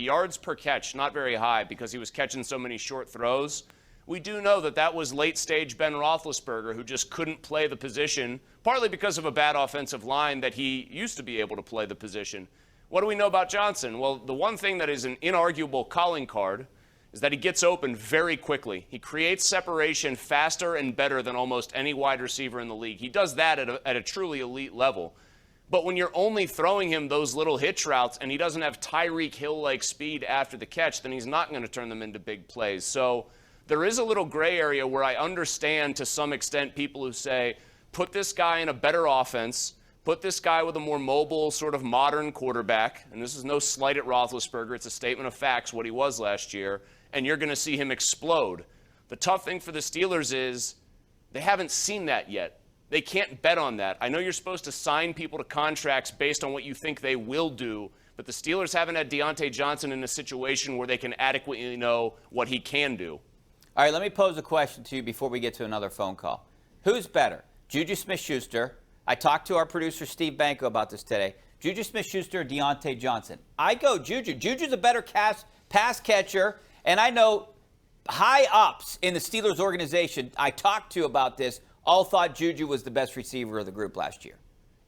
yards per catch, not very high because he was catching so many short throws. We do know that that was late-stage Ben Roethlisberger, who just couldn't play the position, partly because of a bad offensive line that he used to be able to play the position. What do we know about Johnson? Well, the one thing that is an inarguable calling card is that he gets open very quickly. He creates separation faster and better than almost any wide receiver in the league. He does that at a truly elite level. But when you're only throwing him those little hitch routes and he doesn't have Tyreek Hill-like speed after the catch, then he's not going to turn them into big plays. So there is a little gray area where I understand to some extent people who say, put this guy in a better offense, put this guy with a more mobile, sort of modern quarterback, and this is no slight at Roethlisberger, it's a statement of facts what he was last year, and you're going to see him explode. The tough thing for the Steelers is they haven't seen that yet. They can't bet on that. I know you're supposed to sign people to contracts based on what you think they will do, but the Steelers haven't had Deontay Johnson in a situation where they can adequately know what he can do. All right, let me pose a question to you before we get to another phone call. Who's better, Juju Smith-Schuster? I talked to our producer, Steve Banko, about this today. Juju Smith-Schuster or Deontay Johnson? I go Juju. Juju's a better pass catcher, and I know high-ups in the Steelers organization I talked to about this all thought Juju was the best receiver of the group last year.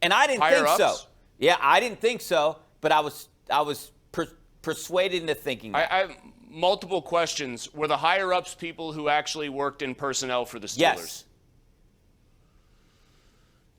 And I didn't think so. Yeah, I didn't think so, but I was persuaded into thinking that. I have multiple questions. Were the higher-ups people who actually worked in personnel for the Steelers? Yes.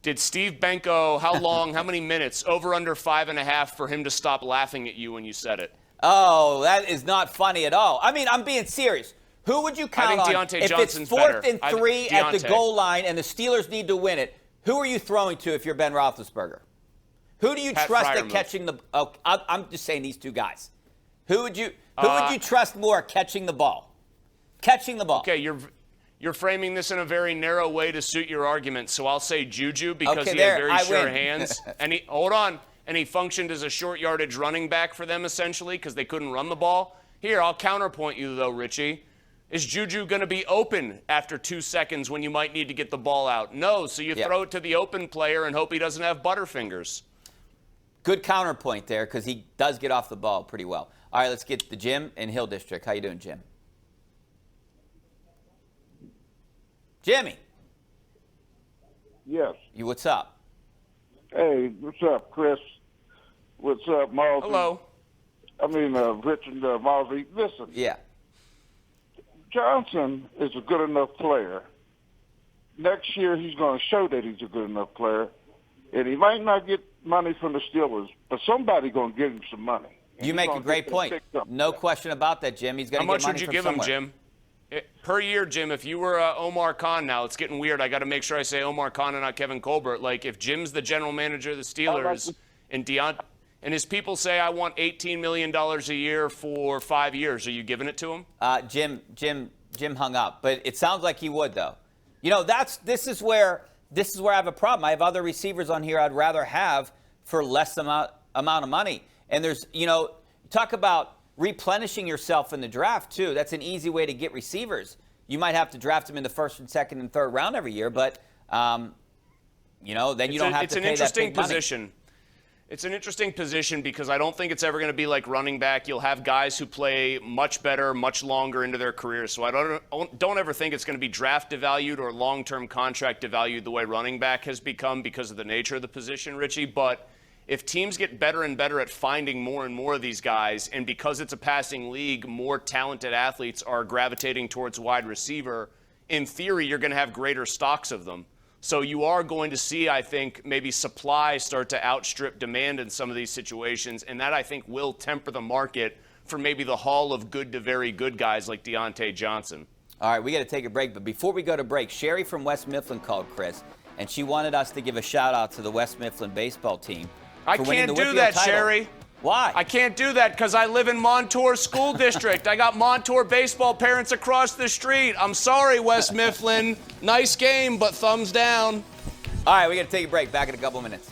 Did Steve Banko, how long, how many minutes, over under 5.5 for him to stop laughing at you when you said it? Oh, that is not funny at all. I mean, I'm being serious. Who would you count on Deontay if Johnson's it's 4th better. and 3 at the goal line and the Steelers need to win it? Who are you throwing to if you're Ben Roethlisberger? Who do you trust at catching the? Oh, I'm just saying these two guys. Who would you trust more at catching the ball? Catching the ball. Okay, you're framing this in a very narrow way to suit your argument. So I'll say Juju because he had very sure hands. And he functioned as a short yardage running back for them essentially because they couldn't run the ball. Here, I'll counterpoint you though, Richie. Is Juju going to be open after 2 seconds when you might need to get the ball out? No, so you throw it to the open player and hope he doesn't have butterfingers. Good counterpoint there because he does get off the ball pretty well. All right, let's get to Jim in Hill District. How you doing, Jim? Jimmy. Yes. What's up? Hey, what's up, Chris? What's up, Malsey? Hello. I mean, Rich and Malsey. Listen. Yeah. Johnson is a good enough player. Next year, he's going to show that he's a good enough player. And he might not get money from the Steelers, but somebody's going to give him some money. You make a great point. No question about that, Jim. He's going to get money from somewhere. How much would you give him, Jim? Per year, Jim, if you were Omar Khan now, it's getting weird. I got to make sure I say Omar Khan and not Kevin Colbert. Like, if Jim's the general manager of the Steelers and his people say, I want $18 million a year for 5 years, are you giving it to him? Jim hung up. But it sounds like he would, though. You know, this is where I have a problem. I have other receivers on here I'd rather have for less amount of money. And there's, talk about replenishing yourself in the draft, too. That's an easy way to get receivers. You might have to draft them in the 1st and 2nd and 3rd round every year, but, then you don't have to pay that big money. It's an interesting position. It's an interesting position because I don't think it's ever going to be like running back. You'll have guys who play much better, much longer into their careers. So I don't ever think it's going to be draft devalued or long-term contract devalued the way running back has become because of the nature of the position, Richie. But if teams get better and better at finding more and more of these guys, and because it's a passing league, more talented athletes are gravitating towards wide receiver, in theory, you're going to have greater stocks of them. So you are going to see, I think, maybe supply start to outstrip demand in some of these situations, and that, I think, will temper the market for maybe the haul of good to very good guys like Deontay Johnson. All right, we got to take a break, but before we go to break, Sherry from West Mifflin called, Chris, and she wanted us to give a shout-out to the West Mifflin baseball team. I can't do that, Sherry. Why? I can't do that because I live in Montour School District. I got Montour baseball parents across the street. I'm sorry, West Mifflin. Nice game, but thumbs down. All right, we got to take a break. Back in a couple minutes.